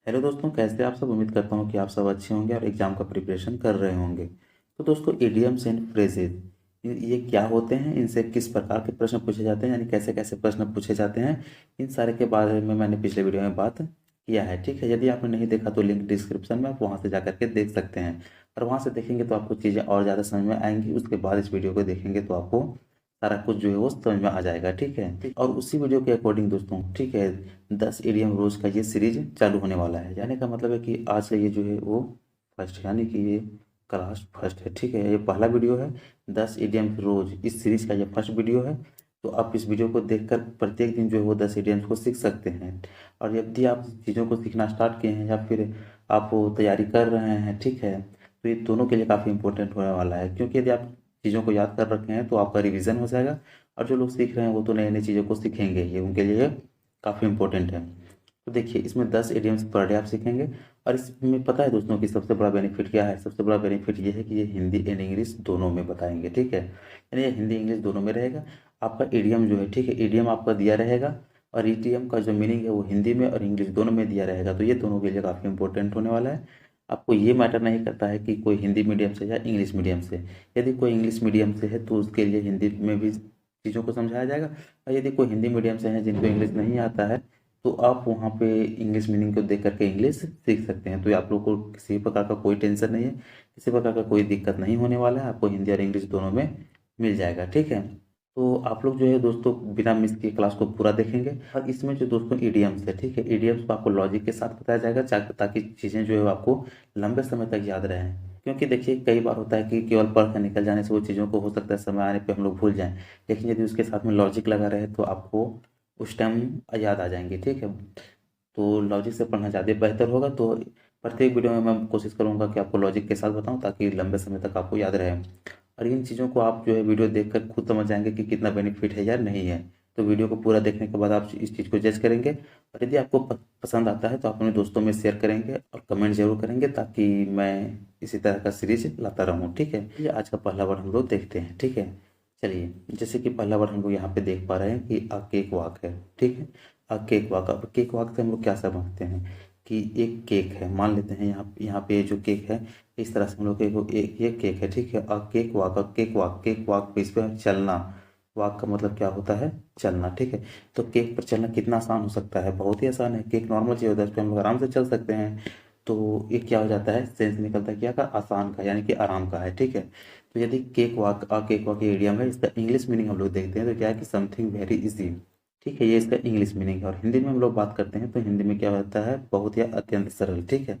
Hello दोस्तों, कैसे आप सब। उम्मीद करता हूँ कि आप सब अच्छे होंगे और एग्ज़ाम का प्रिपरेशन कर रहे होंगे। तो दोस्तों, इडियम्स एंड फ्रेजेज ये क्या होते हैं, इनसे किस प्रकार के प्रश्न पूछे जाते हैं, यानी कैसे कैसे प्रश्न पूछे जाते हैं, इन सारे के बारे में मैंने पिछले वीडियो में बात किया है। ठीक है, यदि आपने नहीं देखा तो लिंक डिस्क्रिप्शन में, आप वहाँ से जा करके देख सकते हैं। और वहाँ से देखेंगे तो आपको चीज़ें और ज़्यादा समझ में आएंगी। उसके बाद इस वीडियो को देखेंगे तो आपको सारा कुछ जो है वो समझ में आ जाएगा। ठीक है, और उसी वीडियो के अकॉर्डिंग दोस्तों, ठीक है, 10 इडियम रोज का ये सीरीज चालू होने वाला है। यानी का मतलब है कि आज से ये जो है वो फर्स्ट, यानी कि ये क्लास फर्स्ट है। ठीक है, ये पहला वीडियो है। 10 इडियम रोज इस सीरीज का ये फर्स्ट वीडियो है। तो आप इस वीडियो को देखकर प्रत्येक दिन जो है वो 10 इडियम्स को सीख सकते हैं। और यदि आप चीज़ों को सीखना स्टार्ट किए हैं या फिर आप वो तैयारी कर रहे हैं, ठीक है, तो ये दोनों के लिए काफ़ी इंपॉर्टेंट होने वाला है। क्योंकि यदि आप चीज़ों को याद कर रखे हैं तो आपका रिवीजन हो जाएगा। और जो लोग सीख रहे हैं वो तो नई नई चीज़ों को सीखेंगे, ये उनके लिए काफ़ी इंपॉर्टेंट है। तो देखिए, इसमें 10 इडियम्स पर डे आप सीखेंगे। और इसमें पता है दोस्तों कि सबसे बड़ा बेनिफिट क्या है। सबसे बड़ा बेनिफिट ये है कि ये हिंदी एंड इंग्लिश दोनों में बताएंगे। ठीक है, यानी ये हिंदी इंग्लिश दोनों में रहेगा। आपका इडियम जो है, ठीक है, इडियम आपका दिया रहेगा। और इडियम का जो मीनिंग है वो हिंदी में और इंग्लिश दोनों में दिया रहेगा। तो ये दोनों के लिए काफ़ी इंपॉर्टेंट होने वाला है। आपको ये मैटर नहीं करता है कि कोई हिंदी मीडियम से या इंग्लिश मीडियम से। यदि कोई इंग्लिश मीडियम से है तो उसके लिए हिंदी में भी चीज़ों को समझाया जाएगा। और यदि कोई हिंदी मीडियम से है जिनको इंग्लिश नहीं आता है तो आप वहाँ पे इंग्लिश मीनिंग को देख करके इंग्लिश सीख सकते हैं। तो आप लोग को किसी प्रकार का कोई टेंशन नहीं है, किसी प्रकार का कोई दिक्कत नहीं होने वाला है। आपको हिंदी और इंग्लिश दोनों में मिल जाएगा। ठीक है, तो आप लोग जो है दोस्तों बिना मिस किए क्लास को पूरा देखेंगे। और इसमें जो दोस्तों ईडियम्स है, ठीक है, ईडियम्स को आपको लॉजिक के साथ बताया जाएगा ताकि चीज़ें जो है वो आपको लंबे समय तक याद रहें। क्योंकि देखिए, कई बार होता है कि केवल पढ़ कर निकल जाने से वो चीज़ों को हो सकता है समय आने पे हम लोग भूल जाएं। लेकिन यदि उसके साथ में लॉजिक लगा रहे तो आपको उस टाइम याद आ जाएंगे। ठीक है, तो लॉजिक से पढ़ना ज़्यादा बेहतर होगा। तो प्रत्येक वीडियो में मैं कोशिश करूँगा कि आपको लॉजिक के साथ बताऊँ ताकि लंबे समय तक आपको याद रहे। और इन चीज़ों को आप जो है वीडियो देखकर खुद समझ जाएंगे कि कितना बेनिफिट है या नहीं है। तो वीडियो को पूरा देखने के बाद आप इस चीज़ को जज करेंगे। और यदि आपको पसंद आता है तो आप अपने दोस्तों में शेयर करेंगे और कमेंट जरूर करेंगे ताकि मैं इसी तरह का सीरीज लाता रहूँ। ठीक है, ये आज का पहला वर्ड हम लोग देखते हैं। ठीक है, चलिए, जैसे कि पहला वर्ड हम लोग यहाँ पे देख पा रहे हैं कि अ केक वॉक है। ठीक है, अ केक वॉक। अब केक वॉक से हम लोग क्या समझते हैं कि एक केक है। मान लेते हैं यहाँ यहाँ पे जो केक है, इस तरह से हम लोग एक ये केक है। ठीक है, अ केक वॉक, अ केक वॉक, केक वॉक पे इस पर चलना। वॉक का मतलब क्या होता है, चलना। ठीक है, तो केक पर चलना कितना आसान हो सकता है, बहुत ही आसान है। केक नॉर्मल चीज़ होता है, इस पर हम लोग आराम से चल सकते हैं। तो ये क्या हो जाता है, सेंस निकलता है क्या का, आसान का, यानी कि आराम का है। ठीक है, तो यदि केक वॉक, अ केक वॉक ये इडियम है, इसका इंग्लिश मीनिंग हम लोग देखते हैं तो क्या है कि समथिंग वेरी इजी। ठीक है, ये इसका इंग्लिश मीनिंग है। और हिंदी में हम लोग बात करते हैं तो हिंदी में क्या होता है, बहुत ही अत्यंत सरल। ठीक है,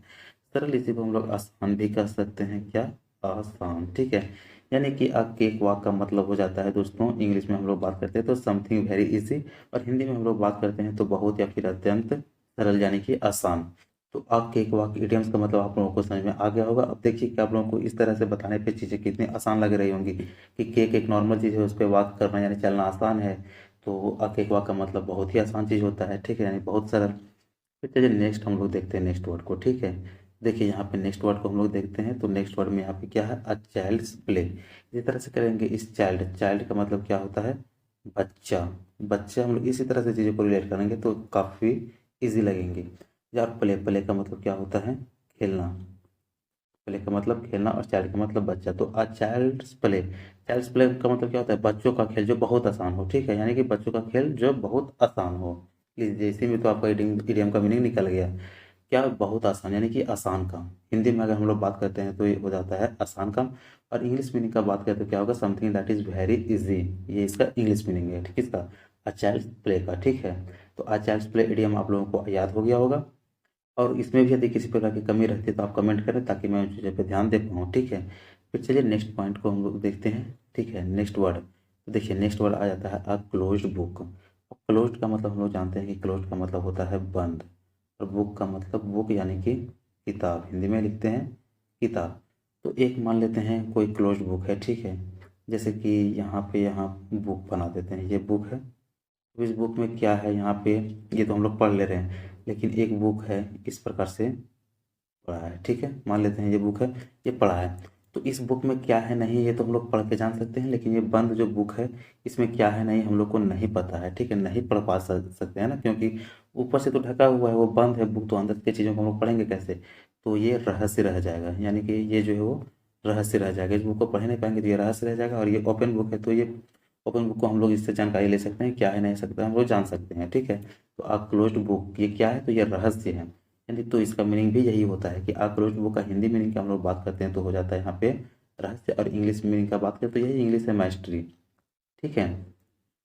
सरल, इसी को हम लोग आसान भी कह सकते हैं। क्या, आसान। ठीक है, यानी कि अ केक वॉक का मतलब हो जाता है दोस्तों, इंग्लिश में हम लोग बात करते हैं तो समथिंग वेरी इजी। और हिंदी में हम लोग बात करते हैं तो बहुत या फिर अत्यंत सरल, यानी कि आसान। तो अ केक वॉक इडियम्स का मतलब आप लोगों को समझ में आ गया होगा। अब देखिए कि आप लोगों को इस तरह से बताने पे चीज़ें कितनी आसान लग रही होंगी कि केक एक नॉर्मल चीज़ है, उस पर वॉक करना यानी चलना आसान है। तो अ केक वॉक का मतलब बहुत ही आसान चीज़ होता है। ठीक है, यानी बहुत सरल। फिर चलिए नेक्स्ट हम लोग देखते हैं नेक्स्ट वर्ड को। ठीक है, देखिए यहाँ पे नेक्स्ट वर्ड को हम लोग देखते हैं तो नेक्स्ट वर्ड में यहाँ पे क्या है, अ चाइल्ड्स प्ले। इसी तरह से करेंगे इस चाइल्ड, चाइल्ड का मतलब क्या होता है, बच्चा। बच्चा हम लोग इसी तरह से चीज़ों को रिलेट करेंगे तो काफ़ी इजी लगेंगे। यार प्ले, प्ले का मतलब क्या होता है, खेलना। प्ले का मतलब खेलना और चाइल्ड का मतलब बच्चा। तो a child's play, child's play का मतलब क्या होता है, बच्चों का खेल जो बहुत आसान हो। ठीक है, यानी कि बच्चों का खेल जो बहुत आसान हो। लीजिए, इसी में तो आपका इडियम का मीनिंग निकल गया। क्या, बहुत आसान, यानी कि आसान काम। हिंदी में अगर हम लोग बात करते हैं तो ये हो जाता है आसान काम। और इंग्लिश मीनिंग का बात करें तो क्या होगा, something that is very easy. ये इसका इंग्लिश मीनिंग है। ठीक है, इसका अ चाइल्ड्स प्ले का। ठीक है, तो अ चाइल्ड्स प्ले इडियम आप लोगों को याद हो गया होगा। और इसमें भी यदि किसी प्रकार की कमी रहती है तो आप कमेंट करें ताकि मैं उन चीज़ों पर ध्यान दे पाऊँ। ठीक है, फिर चलिए नेक्स्ट पॉइंट को हम लोग देखते हैं। ठीक है, नेक्स्ट वर्ड, तो देखिए नेक्स्ट वर्ड आ जाता है अ क्लोज्ड बुक। क्लोज्ड का मतलब हम लोग जानते हैं कि क्लोज्ड का मतलब होता है बंद। और बुक का मतलब बुक यानी कि किताब, हिंदी में लिखते हैं किताब। तो एक मान लेते हैं कोई क्लोज्ड बुक है। ठीक है, जैसे कि यहाँ बुक बना देते हैं, ये बुक है। तो इस बुक में क्या है, यहाँ पे ये तो हम लोग पढ़ ले रहे हैं, लेकिन एक बुक है इस प्रकार से पढ़ा है। ठीक है, मान लेते हैं ये बुक है, ये पढ़ा है। तो इस बुक में क्या है नहीं ये तो हम लोग पढ़ के जान सकते हैं, लेकिन ये बंद जो बुक है इसमें क्या है नहीं हम लोग को नहीं पता है, ठीक है, नहीं पढ़ पा सकते हैं ना, क्योंकि ऊपर से तो ढका हुआ है, वो बंद है बुक, तो अंदर की चीज़ों को हम लोग पढ़ेंगे कैसे। तो ये रहस्य रह जाएगा, यानी कि ये जो है वो रहस्य रह जाएगा, इस बुक को पढ़ नहीं पाएंगे तो ये रहस्य रह जाएगा। और ये ओपन बुक है, तो ये ओपन बुक को हम लोग इससे जानकारी ले सकते हैं, क्या है नहीं सकता हम लोग जान सकते हैं, ठीक है। तो आ क्लोज्ड बुक ये क्या है, तो ये रहस्य है, यानी तो इसका मीनिंग भी यही होता है कि आ क्लोज्ड बुक का हिंदी मीनिंग का हम लोग बात करते हैं तो हो जाता है यहाँ पे रहस्य, और इंग्लिश मीनिंग का बात करें तो यही इंग्लिश है माइस्ट्री, ठीक है।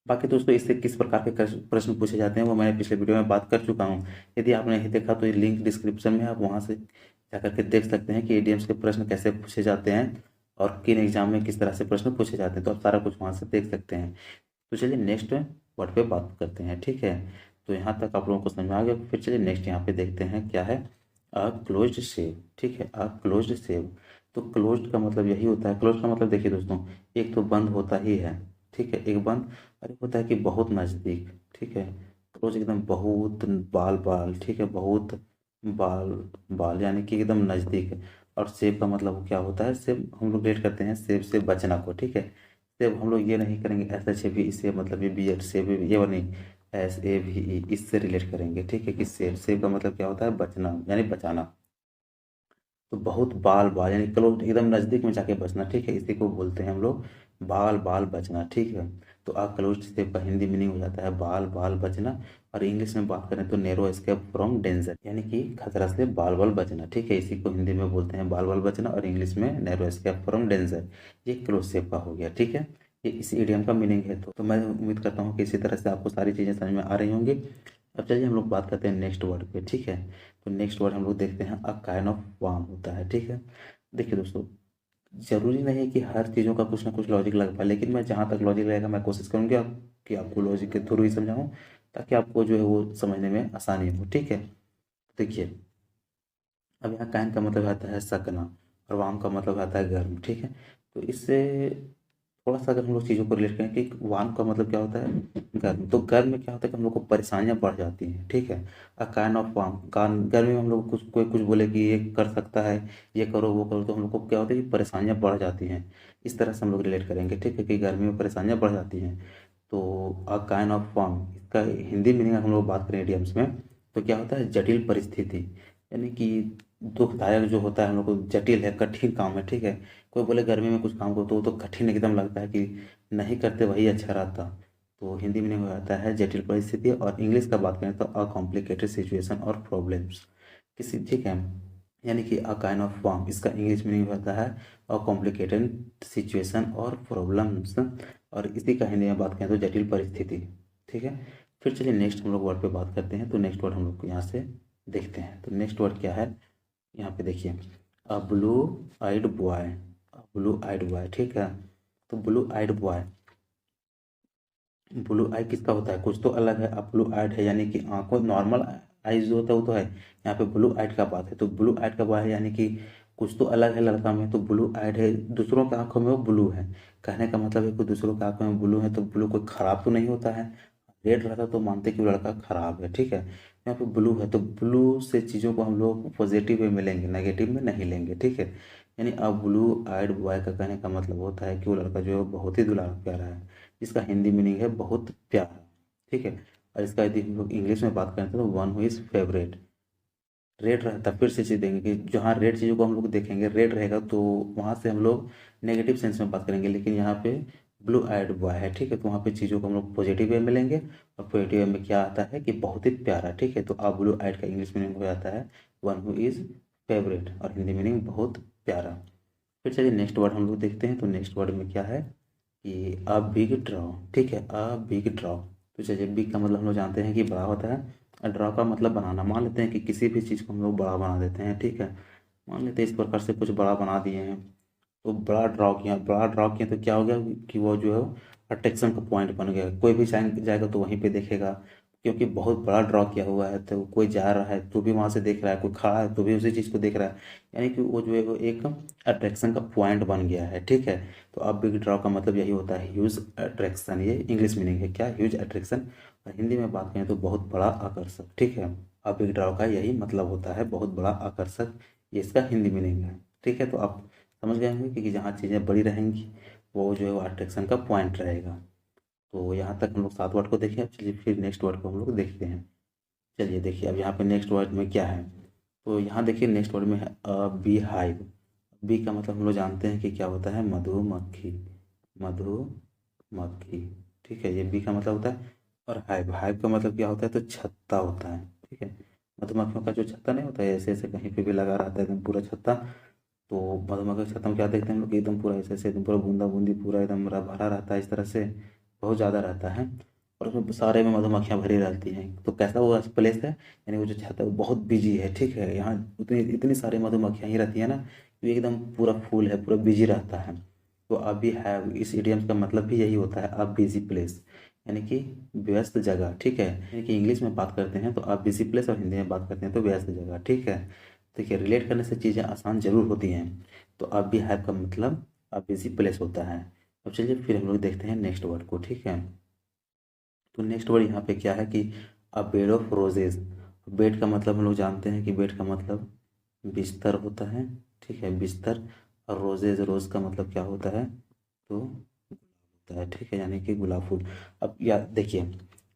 बाकी दोस्तों इससे किस प्रकार के प्रश्न पूछे जाते हैं वो मैंने पिछले वीडियो में बात कर चुका हूँ। यदि आपने नहीं देखा तो ये लिंक डिस्क्रिप्शन में है, आप वहाँ से जाकर के देख सकते हैं कि एडीएम्स के प्रश्न कैसे पूछे जाते हैं और किन एग्जाम में किस तरह से प्रश्न पूछे जाते हैं, तो आप सारा कुछ वहाँ से देख सकते हैं। तो चलिए नेक्स्ट वर्ड पे बात करते हैं, ठीक है। तो यहाँ तक आप लोगों को समझ में आ गया, फिर चलिए नेक्स्ट यहाँ पे देखते हैं क्या है अ क्लोज्ड सेव, ठीक है, अ क्लोज्ड सेव। तो क्लोज्ड का मतलब यही होता है, क्लोज का मतलब देखिए दोस्तों, एक तो बंद होता ही है, ठीक है, एक बंद, और एक होता है कि बहुत नज़दीक, ठीक है। क्लोज एकदम बहुत बाल बाल, ठीक है, बहुत बाल बाल यानी कि एकदम नज़दीक है। और सेब का मतलब क्या होता है, सेब हम लोग रेट करते हैं सेब से बचना को, ठीक है। सेब हम लोग ये नहीं करेंगे एस एच ए भी, इससे मतलब ये बी एड सेब ये वाला नहीं, एस ए भी ई इससे रिलेट करेंगे, ठीक है, कि सेब, सेब का मतलब क्या होता है बचना यानी बचाना। तो बहुत बाल बाल यानी क्लोज एकदम नज़दीक में जाके बचना, ठीक है, इसी को बोलते हैं हम लोग बाल बाल बचना, ठीक है। तो आ क्लोज सेव का हिंदी मीनिंग हो जाता है बाल बाल बचना। और इंग्लिश में बात करें तो नैरो एस्केप फ्रॉम डेंजर, यानी कि खतरा से बाल बाल बचना, ठीक है, इसी को हिंदी में बोलते हैं बाल बाल बचना, और इंग्लिश में नैरो एस्केप फ्रॉम डेंजर। ये क्लोज सेव का हो गया, ठीक है, ये इसी इडियम का मीनिंग है। तो मैं उम्मीद करता हूँ कि इसी तरह से आपको सारी चीज़ें समझ में आ रही होंगी। अब चलिए हम लोग बात करते हैं नेक्स्ट वर्ड पे, ठीक है। तो नेक्स्ट वर्ड हम लोग देखते हैं अ काइंड ऑफ वार्म होता है, ठीक है। देखिए दोस्तों, ज़रूरी नहीं है कि हर चीज़ों का कुछ ना कुछ लॉजिक लग पाए, लेकिन मैं जहाँ तक लॉजिक लगेगा मैं कोशिश करूँगी कि आपको लॉजिक के थ्रू ही समझाऊँ, ताकि आपको जो है वो समझने में आसानी हो, ठीक है। देखिए, अब यहाँ काइन का मतलब आता है सकना, और वाम का मतलब आता है गर्म, ठीक है। तो इससे थोड़ा सा अगर हम लोग चीज़ों को रिलेट करें कि वाम का मतलब क्या होता है गर्म, तो गर्म में क्या होता है कि हम लोग को परेशानियां बढ़ जाती हैं, ठीक है। अ काइंड ऑफ वाम, गर्मी में हम लोग कुछ कोई कुछ बोले कि ये कर सकता है, ये करो वो करो, तो हम लोग को क्या होता है कि परेशानियां बढ़ जाती हैं। इस तरह से हम लोग रिलेट करेंगे, ठीक है, कि गर्मी में परेशानियां बढ़ जाती हैं। तो अ काइंड ऑफ वाम इसका हिंदी मीनिंग हम लोग बात करें इडियम्स में, तो क्या होता है जटिल परिस्थिति, यानी कि दुखदायक जो होता है हम लोग को, जटिल है, कठिन काम है, ठीक है। कोई बोले गर्मी में कुछ काम को तो वो तो कठिन एकदम लगता है कि नहीं करते वही अच्छा रहता। तो हिंदी में हो जाता है जटिल परिस्थिति। और इंग्लिश का बात करें तो अ कॉम्प्लिकेटेड सिचुएशन और प्रॉब्लम्स किसी, ठीक है, यानी कि अ काइंड ऑफ फॉर्म, इसका इंग्लिश मीनिंग होता है अ कॉम्प्लिकेटेड सिचुएशन और प्रॉब्लम्स। और इसी का हिंदी में बात करें तो जटिल परिस्थिति, ठीक है। फिर चलिए नेक्स्ट हम लोग वर्ड पे बात करते हैं। तो नेक्स्ट वर्ड हम लोग यहाँ से देखते हैं। तो नेक्स्ट वर्ड क्या है, यहाँ पे देखिए a blue eyed boy, blue eyed boy, ठीक है। तो blue eyed boy, blue eye किसका होता है, कुछ तो अलग है। अब ब्लू आइड है यानी कि आंखों नॉर्मल आइज जो होता है वो तो है, यहाँ पे ब्लू आइड का बात है। तो ब्लू आइड का बात है यानी कि कुछ तो अलग है लड़का में, तो ब्लू आइड है, दूसरों की आंखों में वो ब्लू है। कहने का मतलब है कि दूसरों की आंखों में ब्लू है, तो ब्लू कोई खराब तो नहीं होता है। रेड रहता तो मानते कि वो लड़का खराब है, ठीक है। यहाँ पे ब्लू है, तो ब्लू से चीज़ों को हम लोग पॉजिटिव में लेंगे, नेगेटिव में नहीं लेंगे, ठीक है। यानी अब ब्लू आइड बॉय का कहने का मतलब होता है कि वो लड़का जो है बहुत ही दुलारा प्यारा है, जिसका हिंदी मीनिंग है बहुत प्यारा, ठीक है। और इसका यदि हम लोग इंग्लिश में बात करें तो one who is favourite, red रहता फिर से चीज़ देंगे कि जहाँ रेड चीज़ों को हम लोग देखेंगे रेड रहेगा तो वहाँ से हम लोग नेगेटिव सेंस में बात करेंगे, लेकिन यहाँ पे ब्लू आइड बॉय है, ठीक है, तो वहाँ पे चीज़ों को हम लोग पॉजिटिव वे में लेंगे। और पॉजिटिव वे में क्या आता है कि बहुत ही प्यारा, ठीक है। तो आ ब्लू आइड का इंग्लिश मीनिंग हो जाता है वन हु इज़ फेवरेट, और हिंदी मीनिंग बहुत प्यारा। फिर चलिए नेक्स्ट वर्ड हम लोग देखते हैं। तो नेक्स्ट वर्ड में क्या है कि अ बिग ड्रॉ, ठीक है, अ बिग ड्रॉ। तो चलिए बिग का मतलब हम लोग जानते हैं कि बड़ा होता है, और ड्रॉ का मतलब बनाना। मान लेते हैं कि किसी भी चीज़ को हम लोग बड़ा बना देते हैं, ठीक है। मान लेते हैं इस प्रकार से कुछ बड़ा बना दिए हैं, तो बड़ा ड्रॉ किया, बड़ा ड्रॉ किया तो क्या हो गया कि वो जो है अट्रैक्शन का पॉइंट बन गया, कोई भी जाएगा तो वहीं पे देखेगा, क्योंकि बहुत बड़ा ड्रॉ किया हुआ है। तो कोई जा रहा है तो भी वहाँ से देख रहा है, कोई खड़ा है तो भी उसी चीज़ को देख रहा है, यानी कि वो जो है वो एक अट्रैक्शन का पॉइंट बन गया है, ठीक है। तो अब बिग ड्रॉ का मतलब यही होता है ह्यूज अट्रैक्शन, ये इंग्लिश मीनिंग है क्या, ह्यूज अट्रैक्शन। और हिंदी में बात करें तो बहुत बड़ा आकर्षक, ठीक है। अब बिग ड्रॉ का यही मतलब होता है बहुत बड़ा आकर्षक, ये इसका हिंदी मीनिंग है, ठीक है। तो आप समझ गए होंगे कि जहाँ चीज़ें बड़ी रहेंगी वो जो है वो अट्रैक्शन का पॉइंट रहेगा। तो यहाँ तक हम लोग 7 वर्ड को देखें। अब चलिए फिर नेक्स्ट वर्ड को हम लोग देखते हैं। चलिए देखिए अब यहाँ पे नेक्स्ट वर्ड में क्या है। तो यहाँ देखिए नेक्स्ट वर्ड में है बी हाइव। बी का मतलब हम लोग जानते हैं कि क्या होता है, मधुमक्खी। मधुमक्खी, ठीक है, ये बी का मतलब होता है। और हाइव, हाइव का मतलब क्या होता है, तो छत्ता होता है, ठीक है। मधुमक्खियों का जो छत्ता नहीं होता है ऐसे ऐसे कहीं पे भी लगा रहता है एकदम पूरा छत्ता। तो मधुमक्खी के छत्ता में क्या देखते हैं हम लोग, एकदम पूरा ऐसे ऐसे एकदम पूरा बूंदा बूंदी पूरा एकदम भरा रहता है इस तरह से, बहुत ज़्यादा रहता है। और उसमें सारे में मधुमक्खियाँ भरी रहती हैं। तो कैसा वो प्लेस है, यानी वो जो छत है वो बहुत बिजी है, ठीक है। यहाँ उतनी इतनी सारी मधुमक्खियाँ ही रहती हैं ना कि एकदम पूरा फुल है, पूरा बिजी रहता है। तो अभी है इस इडियम्स का मतलब भी यही होता है, अ बिजी प्लेस, यानी कि व्यस्त जगह, ठीक है। यानी कि इंग्लिश में बात करते हैं तो अ बिजी प्लेस, और हिंदी में बात करते हैं तो व्यस्त जगह, ठीक है। देखिए रिलेट करने से चीज़ें आसान जरूर होती हैं। तो अब भी हैव का मतलब अब बिजी प्लेस होता है। अब चलिए फिर हम लोग देखते हैं नेक्स्ट वर्ड को, ठीक है। तो नेक्स्ट वर्ड यहाँ पे क्या है कि अ बेड ऑफ रोजेज। बेड का मतलब हम लोग जानते हैं कि बेड का मतलब बिस्तर होता है, ठीक है, बिस्तर। और रोजेज, रोज का मतलब क्या होता है, तो होता है, ठीक है, यानी कि गुलाब फूल। अब या देखिए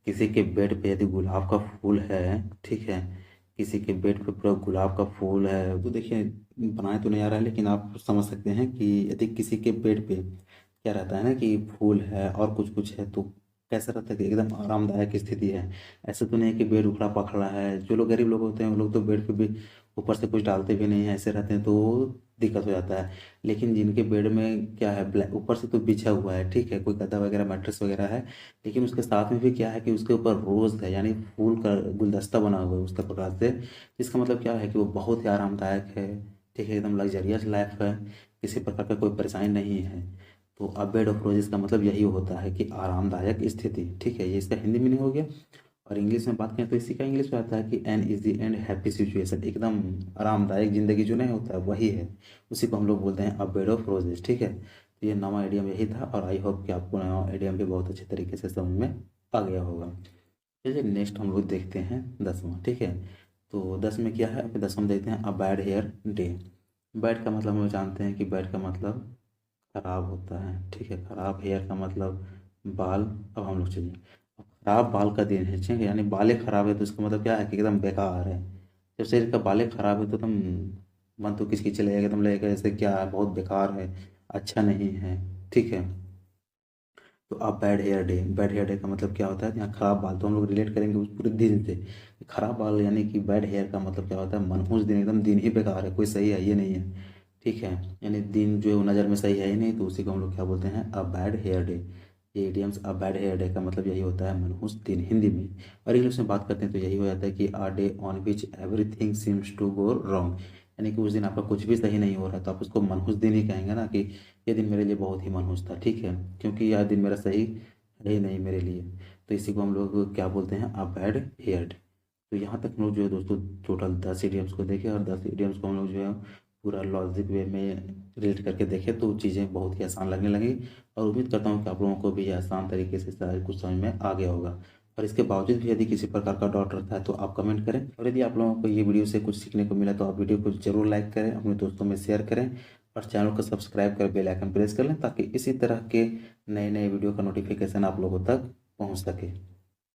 किसी के बेड पे यदि गुलाब का फूल है, ठीक है, किसी के बेड पे पूरा गुलाब का फूल है, तो देखिए बनाए तो नहीं आ रहा है लेकिन आप समझ सकते हैं कि यदि किसी के बेड पे क्या रहता है ना कि फूल है और कुछ कुछ है, तो कैसा रहता है कि एकदम आरामदायक स्थिति है। ऐसा तो नहीं है कि बेड उखड़ा पखड़ा है। जो लोग गरीब लोग होते हैं वो लोग तो बेड पे भी ऊपर से कुछ डालते भी नहीं है, ऐसे रहते हैं, तो दिक्कत हो जाता है। लेकिन जिनके बेड में क्या है, ब्लैक ऊपर से तो बिछा हुआ है, ठीक है, कोई गद्दा वगैरह मैट्रेस वगैरह है, लेकिन उसके साथ में भी क्या है कि उसके ऊपर रोज है, यानी फूल का गुलदस्ता बना हुआ है उसका प्रकार से। इसका मतलब क्या है कि वो बहुत ही आरामदायक है, ठीक है, एकदम लग्जरियस लाइफ है, किसी प्रकार का कोई परेशानी नहीं है। तो अ बेड ऑफ रोजेस का मतलब यही होता है कि आरामदायक स्थिति, ठीक है, ये इसका हिंदी मीनिंग हो गया। और इंग्लिश में बात करें तो इसी का इंग्लिश में आता है कि an is the end happy situation, एकदम आरामदायक जिंदगी जो नहीं होता है वही है, उसी को हम लोग बोलते हैं अ बेड ऑफ रोजेस, ठीक है। तो ये नवा आइडियम यही था, और आई होप कि आपको नया आइडियम भी बहुत अच्छे तरीके से समझ में आ गया होगा। चलिए नेक्स्ट हम लोग देखते हैं 10वां, ठीक है। तो 10 में क्या है, अभी 10वां देखते हैं, a bad hair day. Bad का मतलब हम लोग जानते हैं कि बैड का मतलब खराब होता है, ठीक है, खराब। हेयर का मतलब बाल। अब हम लोग चलिए, अब खराब बाल का दिन है, ठीक है, यानी बालें खराब है तो इसका मतलब क्या है कि एकदम बेकार है। जब शरीर का बालें खराब है तो एकदम मन तो किसकी चलेगा, एकदम लगेगा जैसे क्या है, बहुत बेकार है, अच्छा नहीं है, ठीक है। तो अब bad hair day, bad hair day का मतलब क्या होता है, यहाँ खराब बाल, तो हम लोग रिलेट करेंगे उस पूरे दिन से। खराब बाल यानी कि बैड हेयर का मतलब क्या होता है, मनहूस दिन, एकदम दिन ही बेकार है, कोई सही है ये नहीं है, ठीक है। यानी दिन जो है वो नज़र में सही है ही नहीं, तो उसी को हम लोग क्या बोलते हैं, अ बैड हेयर डे। ये idioms a bad hair day का मतलब यही होता है, मनहूस दिन हिंदी में। और इंग्लिश में बात करते हैं तो यही हो जाता है कि a day on which everything seems to go wrong, यानी कि उस दिन आपका कुछ भी सही नहीं हो रहा है तो आप उसको मनहूस दिन ही कहेंगे ना, कि ये दिन मेरे लिए बहुत ही मनहूस था, ठीक है, क्योंकि यह दिन मेरा सही है ही नहीं मेरे लिए। तो इसी को हम लोग क्या बोलते हैं, अ बैड हेयर्ड। तो यहाँ तक हम लोग जो है दोस्तों टोटल 10 इडियम्स को देखे, और 10 इडियम्स को हम लोग जो है पूरा लॉजिक वे में रिलेट करके देखे, तो चीज़ें बहुत ही आसान लगने लगी। और उम्मीद करता हूँ कि आप लोगों को भी ये आसान तरीके से सारा कुछ समझ में आ गया होगा। और इसके बावजूद भी यदि किसी प्रकार का डाउट रहता है तो आप कमेंट करें, और यदि आप लोगों को ये वीडियो से कुछ सीखने को मिला तो आप वीडियो को जरूर लाइक करें, अपने दोस्तों में शेयर करें, और चैनल को सब्सक्राइब कर बेल आइकन प्रेस कर लें, ताकि इसी तरह के नए नए वीडियो का नोटिफिकेशन आप लोगों तक पहुंच सके।